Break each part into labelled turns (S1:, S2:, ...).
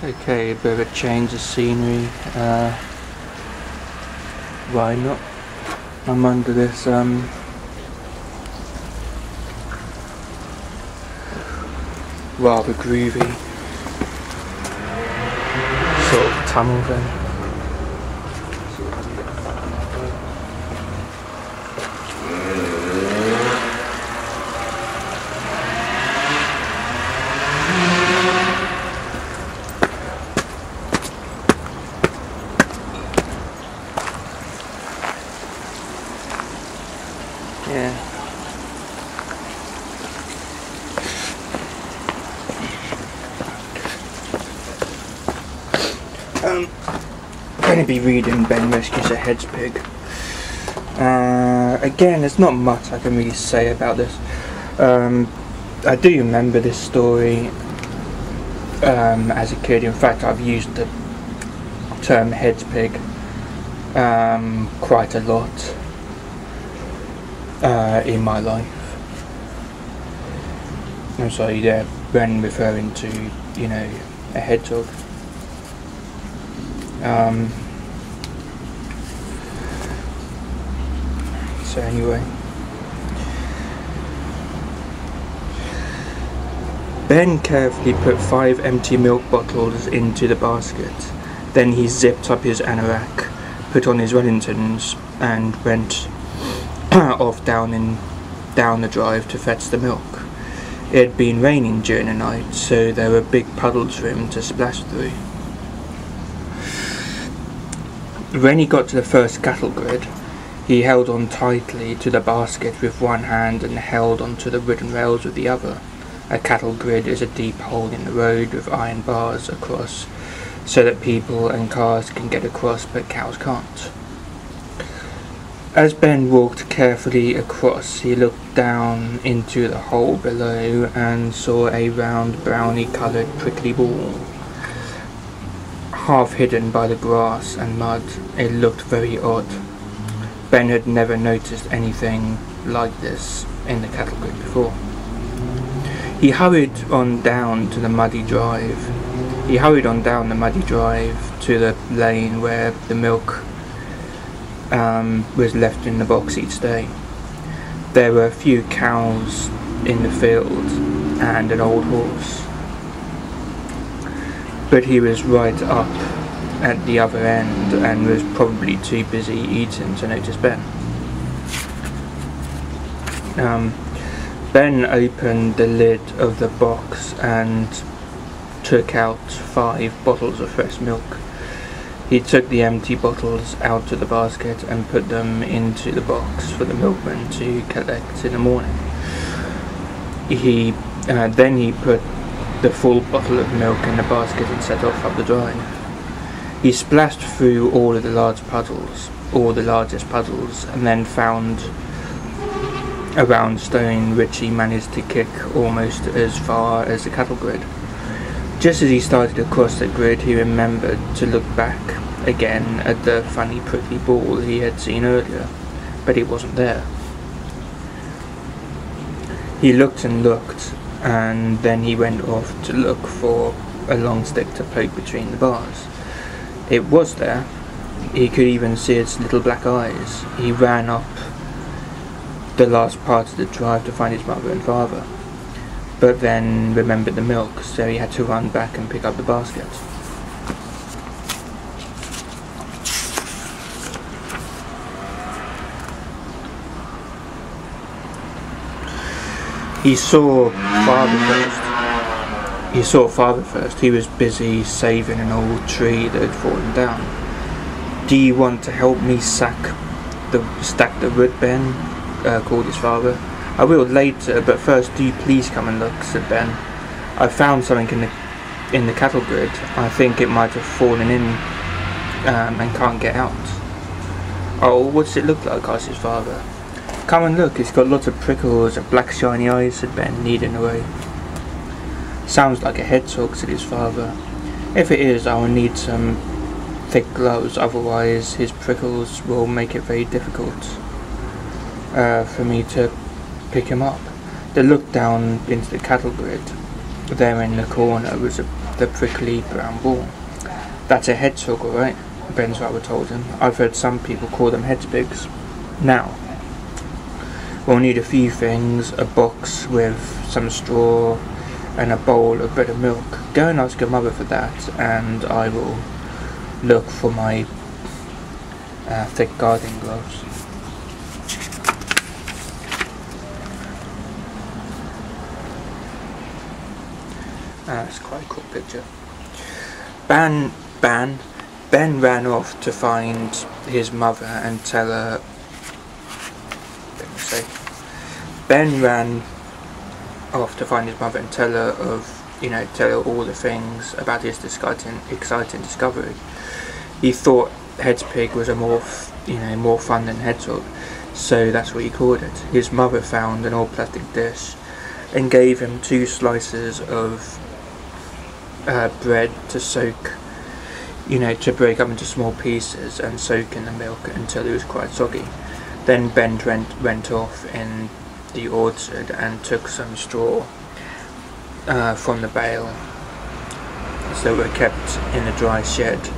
S1: Okay, a bit of a change of scenery. Why not? I'm under this rather groovy sort of tunnel thing. Yeah. I'm going to be reading Ben Rescues a Hedgepig. Again, there's not much I can really say about this. I do remember this story as a kid. In fact, I've used the term hedgepig quite a lot in my life. I'm sorry, yeah, when referring to, you know, a hedgehog. So anyway, Ben carefully put 5 empty milk bottles into the basket. Then he zipped up his anorak, put on his Wellingtons, and went off down the drive to fetch the milk. It had been raining during the night, so there were big puddles for him to splash through. When he got to the first cattle grid, he held on tightly to the basket with one hand and held onto the wooden rails with the other. A cattle grid is a deep hole in the road with iron bars across, so that people and cars can get across but cows can't. As Ben walked carefully across, he looked down into the hole below and saw a round brownie-coloured prickly ball. Half hidden by the grass and mud, it looked very odd. Ben had never noticed anything like this in the cattle grid before. He hurried on down the muddy drive to the lane where the milk was left in the box each day. There were a few cows in the field and an old horse. But he was right up at the other end and was probably too busy eating to notice Ben. Ben opened the lid of the box and took out 5 bottles of fresh milk. He took the empty bottles out of the basket and put them into the box for the milkman to collect in the morning. Then he put the full bottle of milk in the basket and set off up the drive. He splashed through all the largest puddles, and then found a round stone which he managed to kick almost as far as the cattle grid. Just as he started to cross the grid, he remembered to look back again at the funny prickly ball he had seen earlier, but it wasn't there. He looked and looked, and then he went off to look for a long stick to poke between the bars. It was there. He could even see its little black eyes. He ran up the last part of the drive to find his mother and father, but then remembered the milk, so he had to run back and pick up the basket. He saw father first. He was busy saving an old tree that had fallen down. "Do you want to help me stack the wood, Ben?" called his father. "I will later, but first do you please come and look," said Ben. "I found something in the cattle grid. I think it might have fallen in and can't get out." "Oh, what does it look like?" asked his father. "Come and look, it's got lots of prickles and black shiny eyes," said Ben, leading away. "Sounds like a hedgehog," said his father. "If it is, I will need some thick gloves, otherwise his prickles will make it very difficult for me to pick him up." They looked down into the cattle grid. There in the corner was the prickly brown ball. That's a hedgehog, alright, Ben's father told him. I've heard some people call them hedgepigs. Now, we'll need a few things: a box with some straw and a bowl of bread and milk. Go and ask your mother for that, and I will look for my thick gardening gloves. That's quite a cool picture. Ben ran off to find his mother and tell her. Ben ran off to find his mother and tell her tell her all the things about his exciting discovery. He thought hedgepig was a more fun than hedgehog, so that's what he called it. His mother found an old plastic dish and gave him 2 slices of bread to soak, to break up into small pieces and soak in the milk until it was quite soggy. Then Ben went off in the orchard and took some straw from the bale that were kept in a dry shed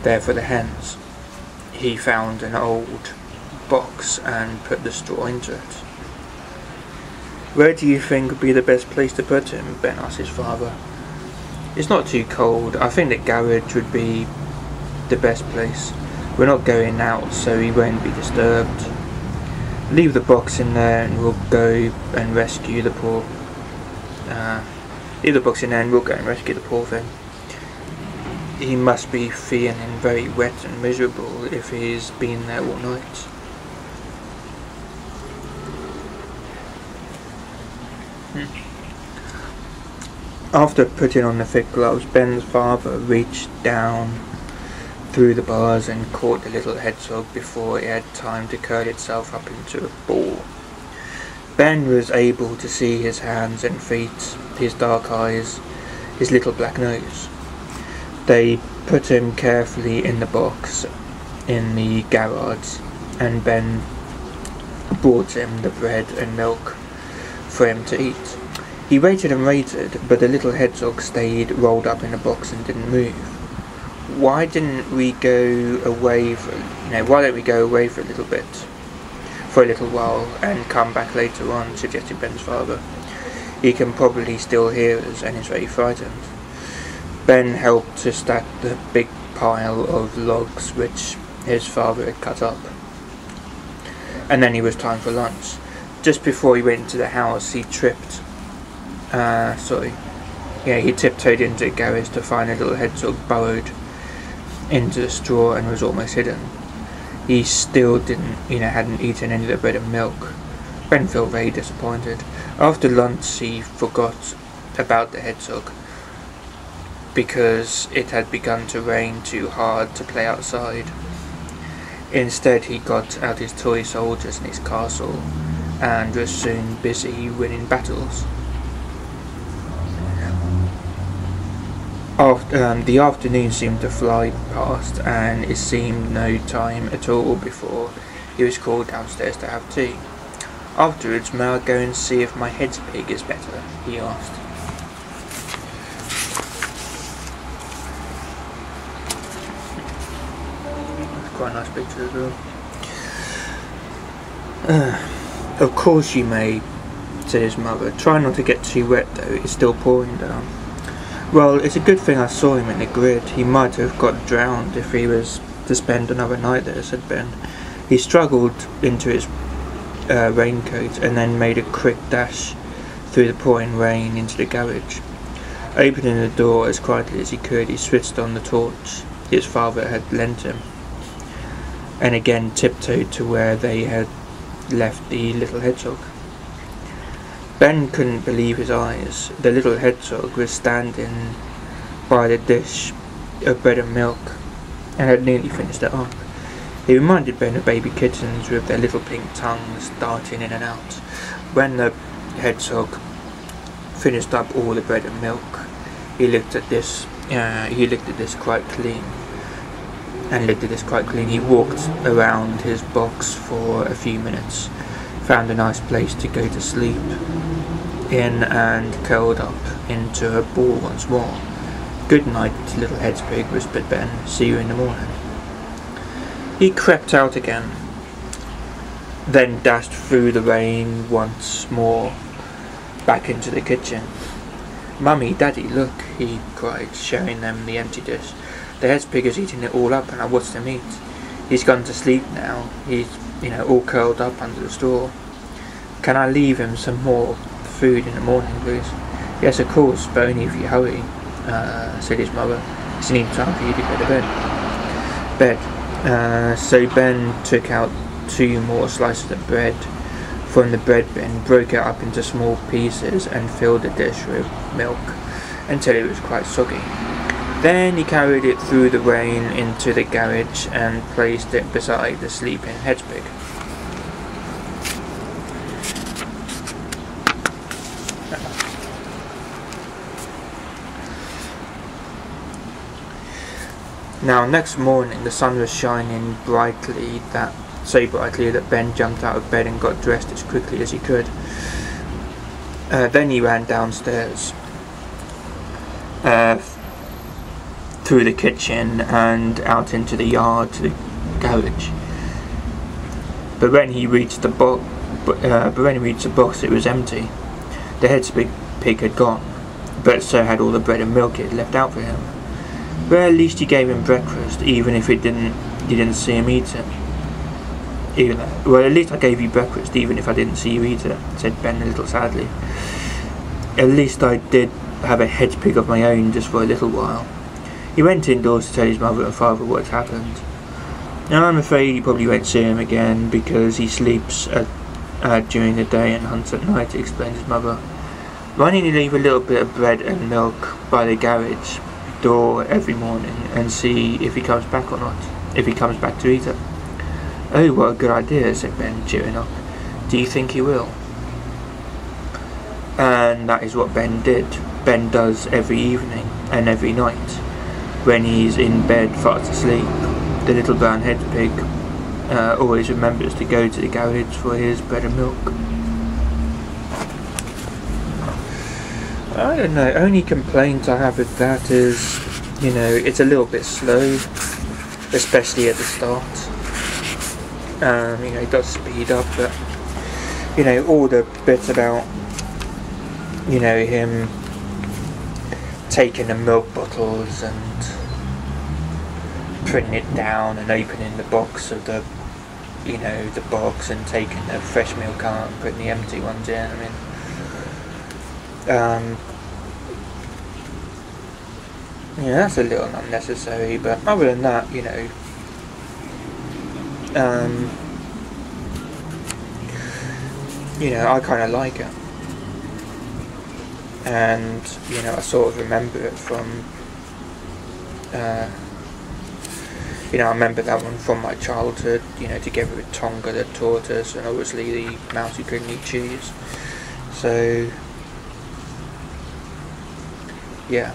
S1: there for the hens. He found an old box and put the straw into it. Where do you think would be the best place to put him? Ben asked his father. It's not too cold. I think the garage would be the best place. We're not going out, so he won't be disturbed. Leave the box in there and we'll go and rescue the poor thing. He must be feeling very wet and miserable if he's been there all night. After putting on the thick gloves, Ben's father reached down through the bars and caught the little hedgehog before it had time to curl itself up into a ball. Ben was able to see his hands and feet, his dark eyes, his little black nose. They put him carefully in the box in the garage, and Ben brought him the bread and milk for him to eat. He waited and waited, but the little hedgehog stayed rolled up in the box and didn't move. Why don't we go away for a little bit, for a little while, and come back later on, suggested Ben's father. He can probably still hear us and is very frightened. Ben helped to stack the big pile of logs which his father had cut up. And then it was time for lunch. Just before he went into the house, he tiptoed into the garage to find a little hedgehog burrowed into the straw and was almost hidden. He still hadn't eaten any of the bread and milk. Ben felt very disappointed. After lunch he forgot about the hedgehog because it had begun to rain too hard to play outside. Instead he got out his toy soldiers and his castle and was soon busy winning battles. The afternoon seemed to fly past, and it seemed no time at all before he was called downstairs to have tea. Afterwards, may I go and see if my hedgepig is better? He asked. That's quite a nice picture as well. Of course you may, said his mother. Try not to get too wet though, it's still pouring down. Well, it's a good thing I saw him in the grid. He might have got drowned if he was to spend another night there, said Ben. He struggled into his raincoat and then made a quick dash through the pouring rain into the garage. Opening the door as quietly as he could, he switched on the torch his father had lent him, and again tiptoed to where they had left the little hedgehog. Ben couldn't believe his eyes. The little hedgehog was standing by the dish of bread and milk and had nearly finished it up. He reminded Ben of baby kittens with their little pink tongues darting in and out. When the hedgehog finished up all the bread and milk, he looked at this quite clean. He walked around his box for a few minutes, found a nice place to go to sleep in and curled up into a ball once more. "Good night, little hedgepig," whispered Ben. "See you in the morning." He crept out again, then dashed through the rain once more, back into the kitchen. "Mummy, Daddy, look," he cried, showing them the empty dish. "The hedgepig is eating it all up and I watched him eat. He's gone to sleep now. He's, all curled up under the straw. Can I leave him some more food in the morning, please?" "Yes, of course, but only if you hurry," said his mother. "It's nearly time for you to go to bed." So Ben took out 2 more slices of bread from the bread bin, broke it up into small pieces and filled the dish with milk until it was quite soggy. Then he carried it through the rain into the garage and placed it beside the sleeping hedgepig. Now next morning the sun was shining so brightly that Ben jumped out of bed and got dressed as quickly as he could. Then he ran downstairs, through the kitchen and out into the yard to the garage. But when he reached the box, it was empty. The hedgepig had gone, but so had all the bread and milk it had left out for him. Well, at least he gave him breakfast, even if you didn't see him eat it. "Well, at least I gave you breakfast, even if I didn't see you eat it," said Ben a little sadly. "At least I did have a hedgepig of my own just for a little while." He went indoors to tell his mother and father what had happened. "Now I'm afraid you probably won't see him again because he sleeps during the day and hunts at night," explained his mother. "Why don't you leave a little bit of bread and milk by the garage door every morning and see if he comes back or not, if he comes back to eat it?" "Oh, what a good idea," said Ben, cheering up. "Do you think he will?" And that is what Ben did. Ben does every evening and every night. When he's in bed fast asleep, the little brown hedgepig always remembers to go to the garage for his bread and milk. I don't know, only complaint I have with that is, it's a little bit slow, especially at the start. It does speed up, but, all the bits about, him taking the milk bottles and putting it down and opening the box of the box and taking the fresh milk out and putting the empty ones in. That's a little unnecessary, but other than that, I kind of like it. And, I sort of remember it from, I remember that one from my childhood, together with Tonga the tortoise and obviously the mouse who couldn't eat cheese. So, yeah.